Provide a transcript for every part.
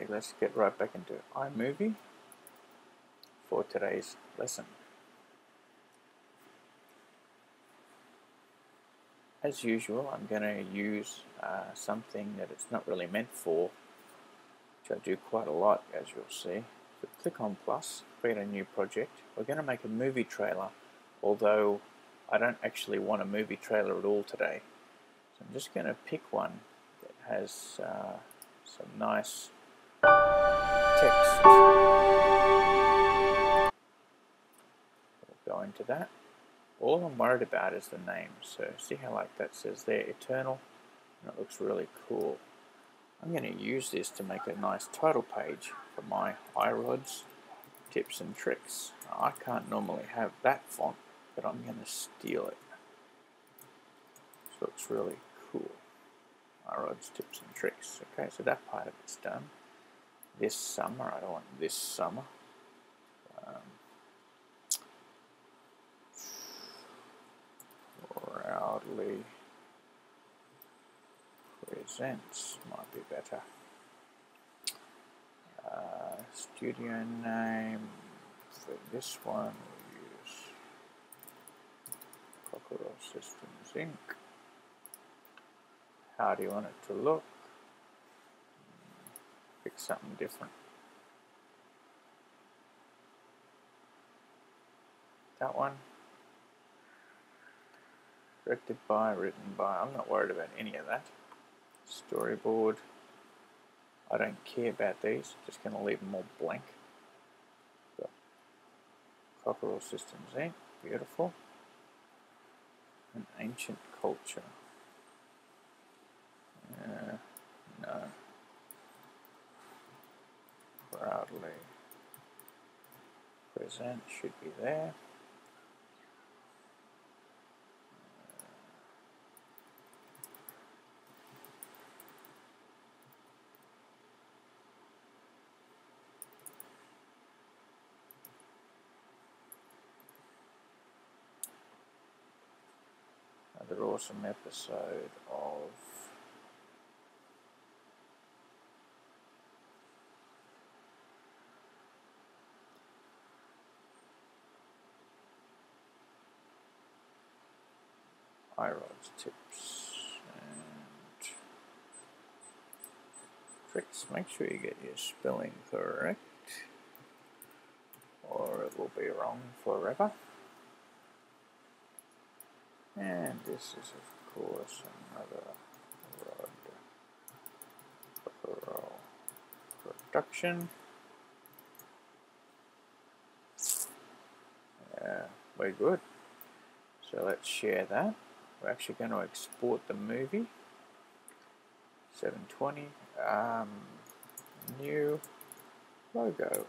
Okay, let's get right back into iMovie for today's lesson. As usual, I'm going to use something that it's not really meant for, which I do quite a lot, as you'll see. So click on plus, create a new project. We're going to make a movie trailer, although I don't actually want a movie trailer at all today. So I'm just going to pick one that has some nice text. We'll go into that. All I'm worried about is the name. So see how like that says there, Eternal, and it looks really cool. I'm going to use this to make a nice title page for my iRod's tips and tricks. Now, I can't normally have that font, but I'm going to steal it. This looks really cool. iRod's tips and tricks. Okay, so that part of it's done. This summer, I don't want this summer. Proudly presents might be better. Studio name for this one we'll use Cockerell Systems Inc. How do you want it to look? Pick something different. That one. Directed by, written by. I'm not worried about any of that. Storyboard. I don't care about these. Just going to leave them all blank. Got Cockerell Systems Inc. Beautiful. An ancient culture. No. Proudly present should be there. Another awesome episode of iRod's tips and tricks. Make sure you get your spelling correct, or it will be wrong forever. And this is, of course, another iRod Cockerell production. We're good. So let's share that. We're actually going to export the movie. 720. New logo.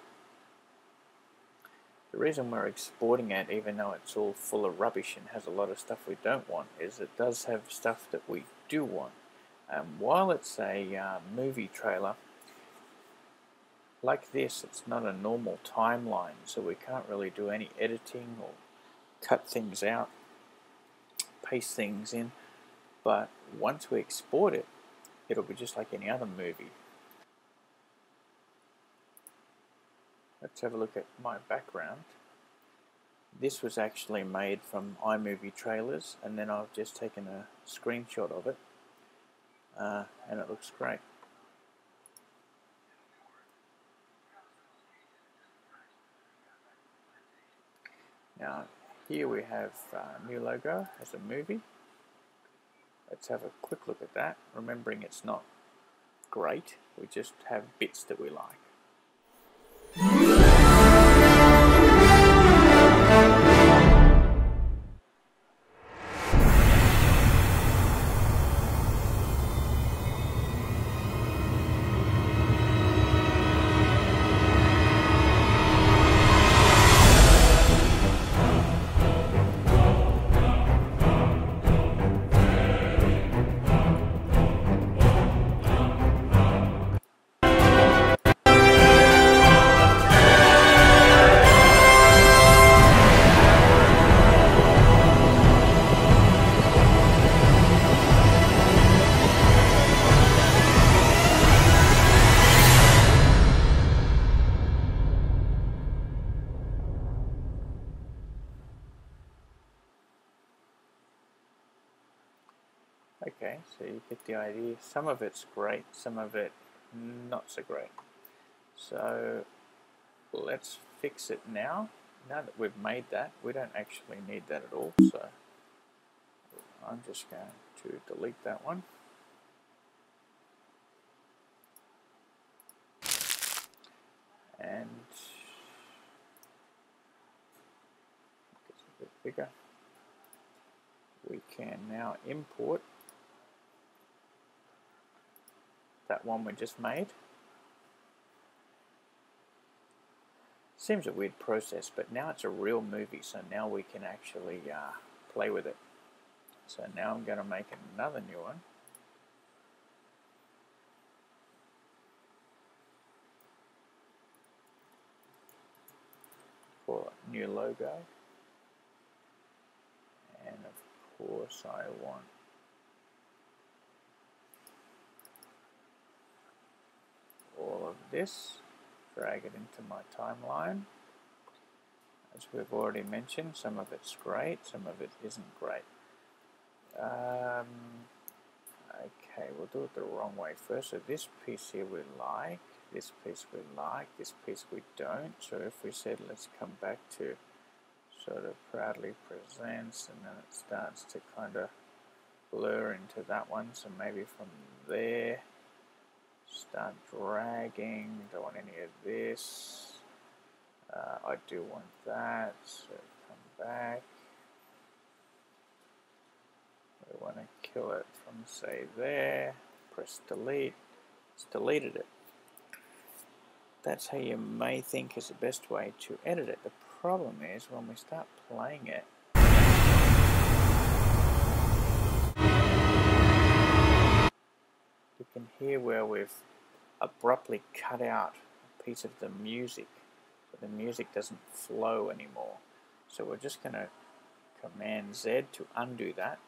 The reason we're exporting it, even though it's all full of rubbish and has a lot of stuff we don't want, is it does have stuff that we do want. While it's a movie trailer, like this, it's not a normal timeline, so we can't really do any editing or cut things out, paste things in. But once we export it, it'll be just like any other movie. Let's have a look at my background. This was actually made from iMovie trailers, and then I've just taken a screenshot of it, and it looks great. Now here we have new logo as a movie. Let's have a quick look at that, remembering it's not great, we just have bits that we like. Okay, so you get the idea. Some of it's great, some of it not so great. So let's fix it now. Now that we've made that, we don't actually need that at all. So I'm just going to delete that one. And it's a bit bigger. We can now import that one we just made. Seems a weird process, but now it's a real movie, so now we can actually play with it. So now I'm going to make another new one. For a new logo. And of course I want all of this. Drag it into my timeline. As we've already mentioned, some of it's great, some of it isn't great. Okay, we'll do it the wrong way first. So this piece here we like, this piece we like, this piece we don't. So if we said let's come back to sort of proudly presents, and then it starts to kind of blur into that one. So maybe from there, start dragging. Don't want any of this. I do want that. So come back. We want to kill it from, say, there. Press delete. It's deleted it. That's how you may think is the best way to edit it. The problem is when we start playing it, you can hear where we've abruptly cut out a piece of the music. So the music doesn't flow anymore. So we're just going to Command Z to undo that.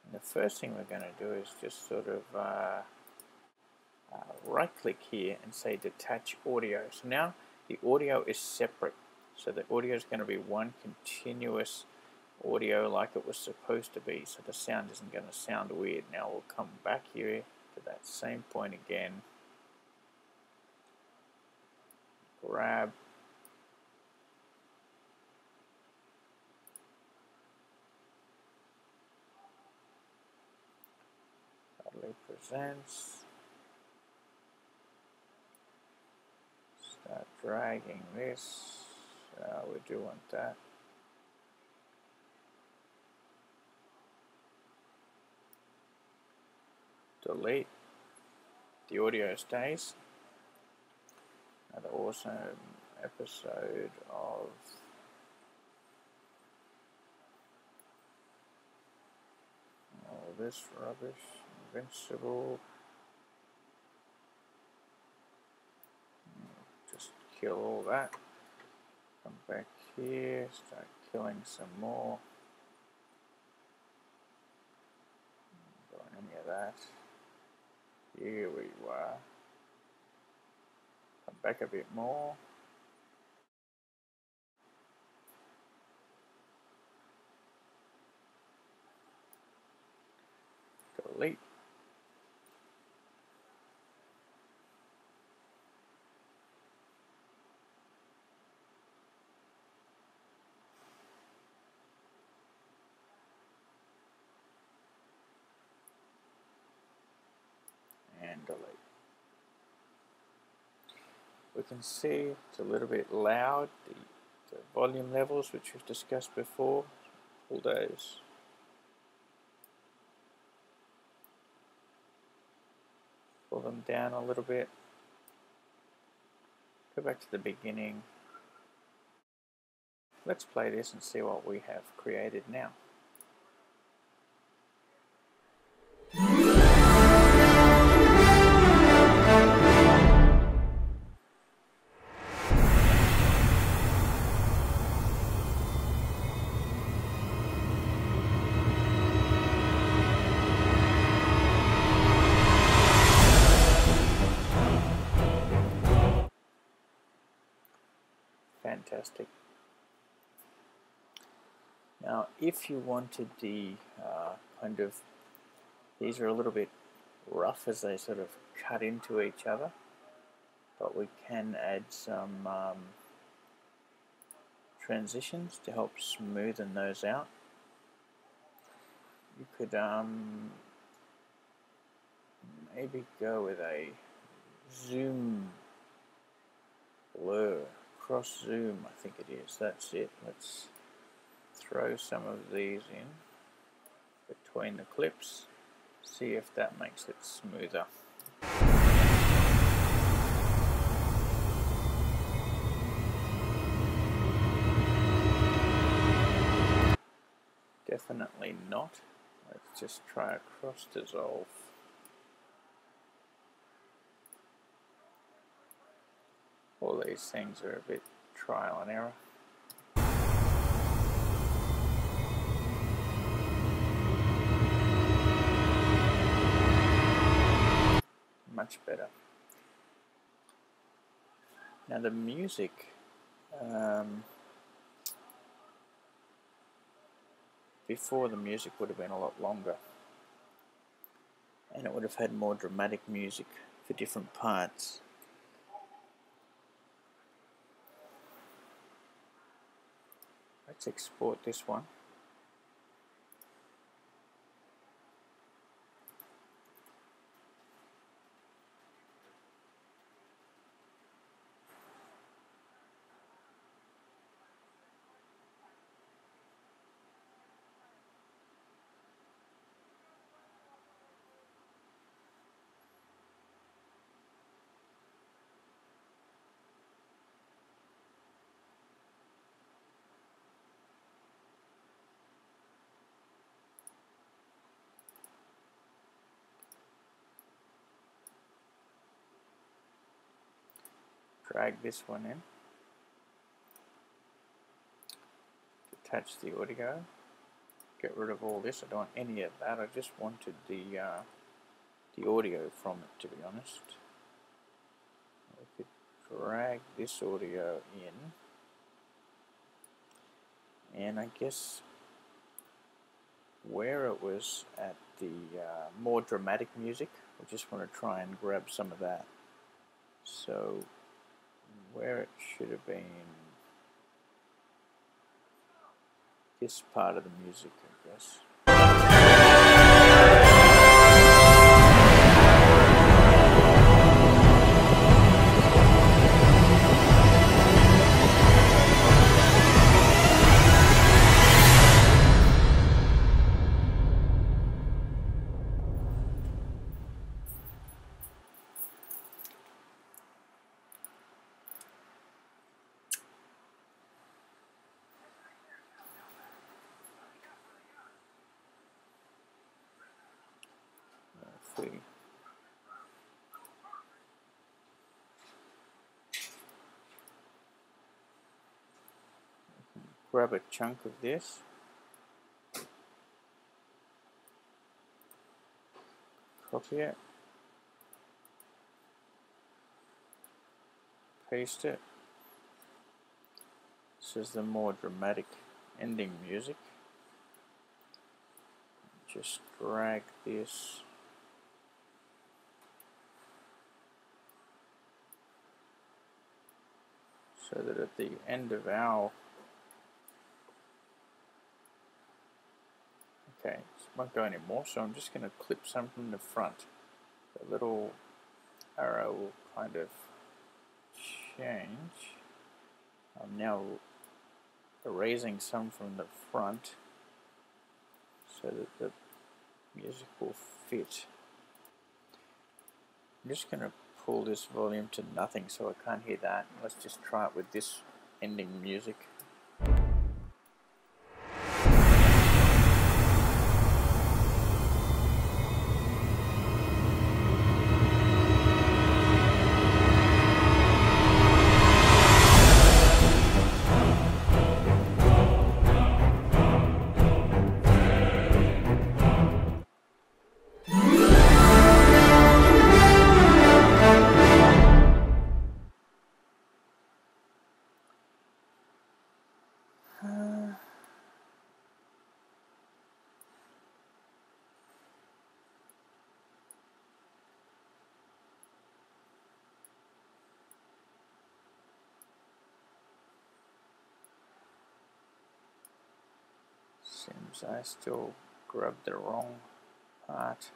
And the first thing we're going to do is just sort of right click here and say detach audio. So now the audio is separate. So the audio is going to be one continuous audio like it was supposed to be. So the sound isn't going to sound weird. Now we'll come back here to that same point again. Grab. Proudly presents. Start dragging this. We do want that. Delete. The audio stays. Another awesome episode of all this rubbish. Invincible. Just kill all that. Come back here, start killing some more. Don't want any of that. Here we are. Come back a bit more. Delete. And delete. We can see it's a little bit loud, the volume levels which we've discussed before, all those. Pull them down a little bit. Go back to the beginning. Let's play this and see what we have created now. Fantastic. Now, if you wanted the kind of These are a little bit rough as they sort of cut into each other, but we can add some transitions to help smoothen those out. You could maybe go with a zoom blur, cross zoom I think it is, that's it. Let's throw some of these in between the clips, see if that makes it smoother. Definitely not. Let's just try a cross dissolve. All these things are a bit trial and error. Much better. Now the music, before the music would have been a lot longer, and it would have had more dramatic music for different parts. Let's export this one. Drag this one in, attach the audio, get rid of all this. I don't want any of that, I just wanted the audio from it, to be honest. We could drag this audio in, and I guess where it was at the more dramatic music, I just want to try and grab some of that. So where it should have been this part of the music, I guess. If we grab a chunk of this, copy it, paste it. This is the more dramatic ending music. Just drag this so that at the end of our, okay, it won't go anymore, so I'm just going to clip some from the front. The little arrow will kind of change. I'm now erasing some from the front so that the music will fit. I'm just going to pull this volume to nothing so I can't hear that. Let's just try it with this ending music. Seems I still grabbed the wrong part.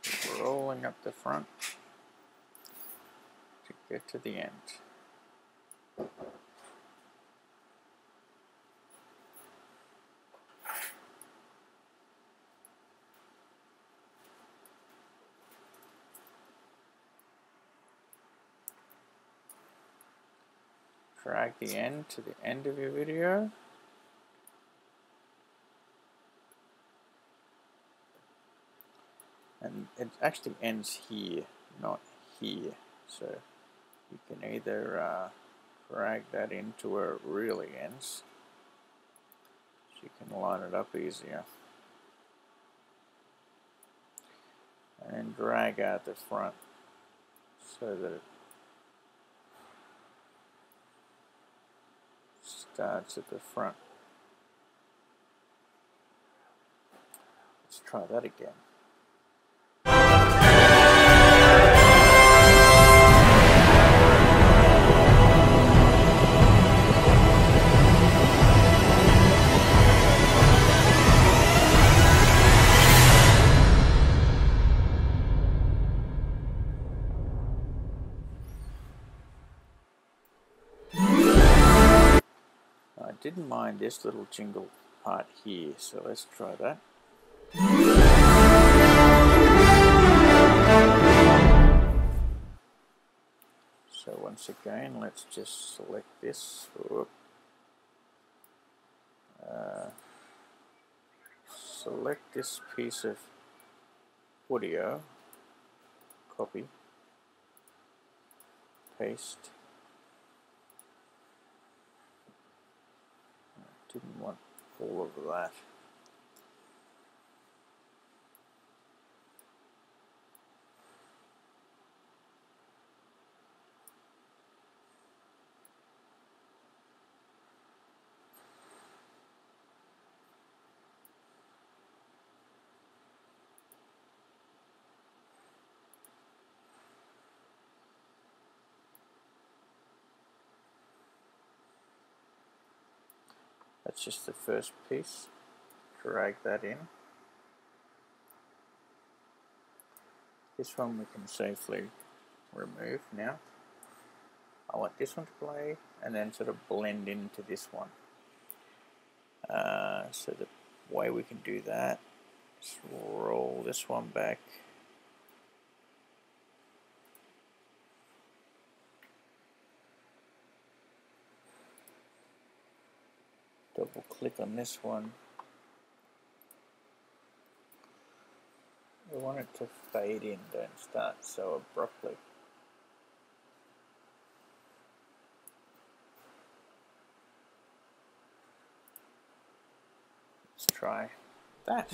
Just rolling up the front to get to the end. Drag the end to the end of your video. And it actually ends here, not here. So you can either drag that into where it really ends, so you can line it up easier. And then drag out the front so that it starts at the front. Let's try that again. I didn't mind this little jingle part here, so let's try that. So once again, let's just select this. Select this piece of audio, copy, paste. Didn't want all of that. That's just the first piece. Drag that in. This one we can safely remove now. I want this one to play and then sort of blend into this one. So the way we can do that is roll this one back. Double click on this one. We want it to fade in, don't start so abruptly. Let's try that.